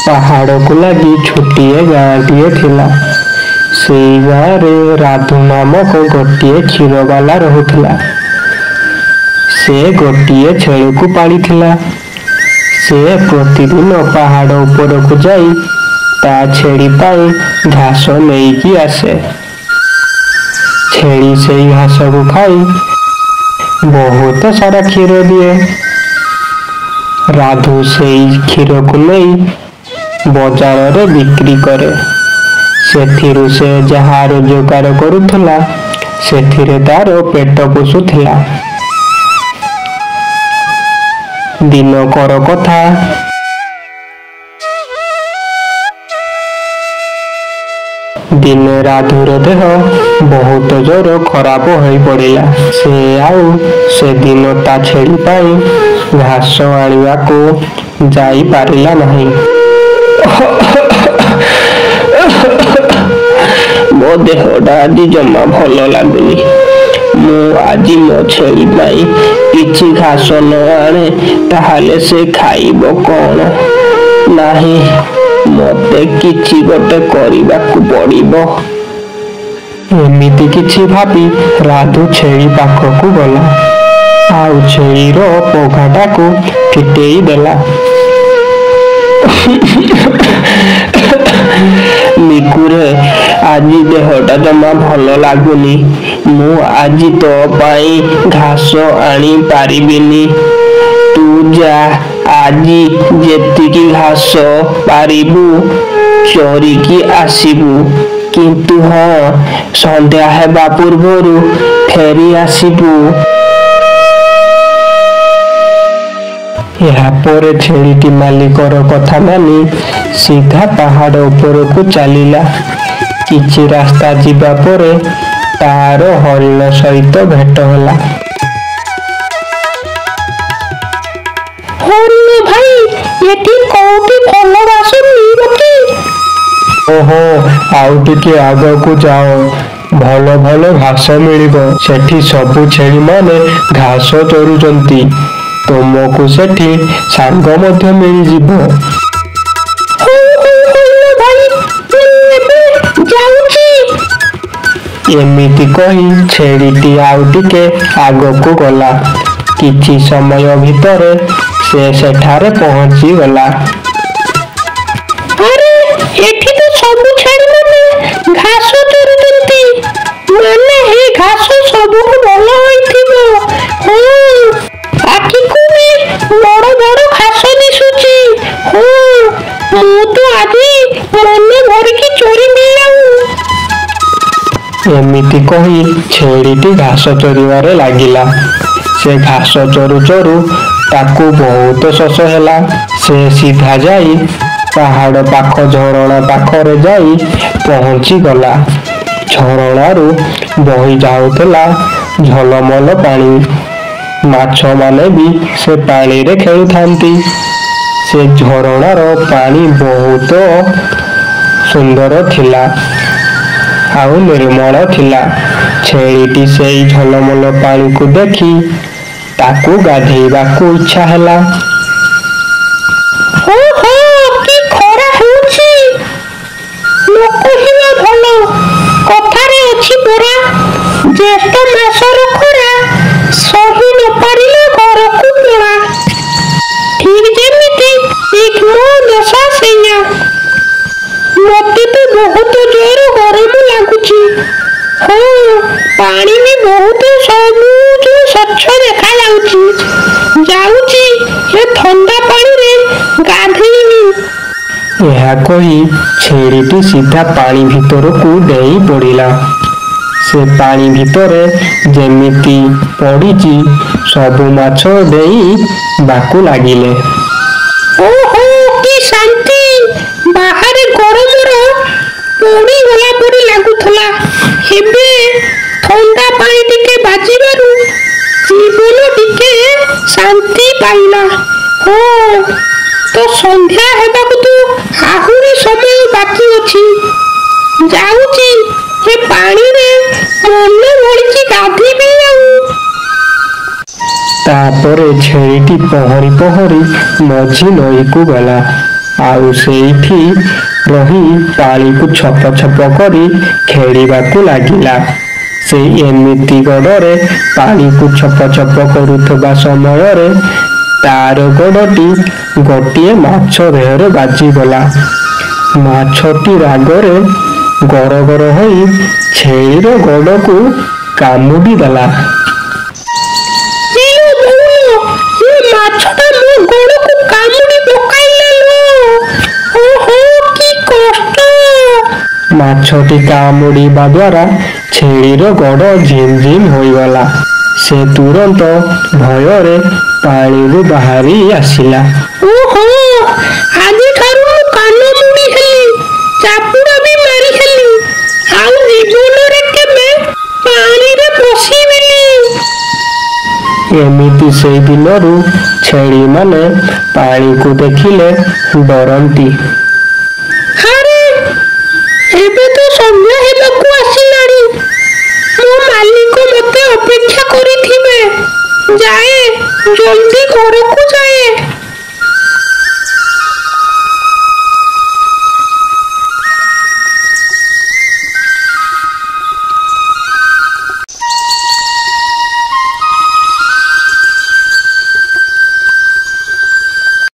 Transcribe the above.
पहाड़ को लगी छोटिए गाँटीए थिला। सेई गाँ रे राधु नामक गोटिए क्षीरवाला रहुथिला। से गोटिए छेଳି को पालिथिला। से प्रतिदिन पहाड़ ऊपर को जाई ता छेड़ी पाई घास लेकी आसे। छेड़ी से घास को खाई बहुत सारा क्षीर दिए। राधु से क्षीर को नहीं बजार रे बिक्री करे। सेथिरु से जहाँ रोजगार करुथला सेथिरे तार पेट पोषुथिला। दिनकर कथा दिने राधुर देह बहुत जोर खराब हो पड़ा। से आउ से दिन ता छेड़ी पाई घास आनिबा को जाई पारिला नहीं। मो देहटा आज जमा भल लगुनि। मु आज मो छेड़ी पाई किछि घास न आने ताहाले से खाइबो कौन नाही। मते किछि गोटे करिबाकु पड़िबो। एमिति किछि भाबी राधु छेड़ी पाखकु गला। आउ छेड़ीर पघाटाकु फिटेई देला। निकुरे आज देहटा जमा भल लगुनि। मु आज तो पाई घास आनी पारिबिनी। तू जा आज जेतिकी घास पारिबु चोरिकी आसिबु। किंतु हाँ संध्या हेबा पूर्वरु फेरी आसिबु। यहाँ पर छेड़ीटी मालिकर कथा मानी सीधा पहाड़ ऊपर को चलिला। किछि रास्ता जीवा परे तार हरिण सहित भेट होला। हरिण भाई एठी कोउटी भल घास मिलिबो की? ओहो आउ टिके आगे को जाओ भल भल घास मिलिबो। सेठी सबु छेड़ी माने घास चोरुचंती। तुमको सेठी सांग मध्य मिल जिवो। एमिति कही छेड़ीटी आउ टिके आगको गला। किछि समय भितर से सेठारे पहुंची गला। अरे एठी तो सबु छेड़ी माने घास चोरुचंती। माने हे घास सबु भल होइथिबो। आखि को बड़ बड़ घास दिसुची। मु तो आज मने भरिकी चोरी मिलाऊ। एमिति कही छेड़ीटी घास चोरिबारे लागिला। से घास चोरु चोरु ताकू बहुत शोष हैला। से सीधा जाई पहाड़ पाख झरणा पाखरे जाई पहुंची गला। झरणारू बही जाउथला झलमल पानी। माछ माने भी से पानी रे खेलुथांती। से झरणार पानी बहुत सुंदर थिला आउ निर्मल थिला। छेड़ीटी से झलमल पानी को देखी ताकू गाधेइबाकू इच्छा हैला। की खरा होउची लोक हिला भलो कथारे अछि परा। जेष्ठ मासर खरा सही न पारिले घर को पड़ा। ठीक जेमिति एक मो दशा सेया। मते तो बहुत जोर गरम लागुची। पानी भी बहुत सबुज स्वच्छ देखा जाउची। जाउची ए ठंडा पानी रे गाधेइबी। यह कही छेड़ीटी सीधा पानी भीतर को डेई पड़िला। से पानी भितरे जेमिति पड़ीची सबु माछ डेई बाकू लागिले। ओहो की शांति। बाहर गरम रो पड़ी गला परी लागुथला। हेबे ठंडा पानी टिके बाजिबारु जीवन टिके शांति पाइला। हो तो संध्या हेबाकू तो आहुरी समय बाकी अछि। जाउची हे पानी रे मने भरिची गाधीबी आउ। तापरे छेड़ीटी पहरी पहरी मझी नई को गला। ଆଉ ସେଇଠି ରହି ପାଳିକୁ ଛପ ଛପ କରି ଖେଳିବାକୁ ଲାଗିଲା। ସେ ଏମିତି ଗୋଡ଼ରେ ପାଳିକୁ ଛପ ଛପ କରୁଥିବା ସମୟରେ ତାର ଗୋଡ଼ଟି ଗୋଟିଏ ମାଛ ଦେହରେ ବାଜିଗଲା। ମାଛଟି ରାଗରେ ଗରଗର ହୋଇ ଛେଳିର ଗୋଡ଼କୁ କାମୁଡ଼ି ଦେଲା। ମାଛଟା ମୋ ଗୋଡ଼କୁ କାମୁଡ଼ି ପକାଇଲା ଲୋ। ଓହୋ କି କଷ୍ଟ। ମାଛଟି କାମୁଡ଼ିବା ଦ୍ୱାରା ଛେଳିର ଗୋଡ଼ ଝିମ୍ ଝିମ୍ ହୋଇଗଲା। ସେ ତୁରନ୍ତ ଭୟରେ ପାଳିରୁ ବାହାରି ଆସିଲା। ଓହୋ ଆଜିଠାରୁ ମୁଁ କାନ ମୁଡ଼ି ହେଲି, ଚାପୁଡ଼ା ବି ମାରି ହେଲି, ଆଉ ଜୀବନରେ କେବେ ପାଣିରେ ପଶିବିନି। ଏମିତି ସେଇ ଦିନରୁ ଛେଳିମାନେ ପାଳିକୁ ଦେଖିଲେ ଡରନ୍ତି। ଆରେ ଏବେ ତ ସନ୍ଧ୍ୟା ହେବାକୁ ଆସିଲାଣି, ମୋ ମାଲିକ ମୋତେ ଅପେକ୍ଷା କରିଥିବେ। ଯାଏ, ଜଲ୍ଦି ଘରକୁ ଯାଏ।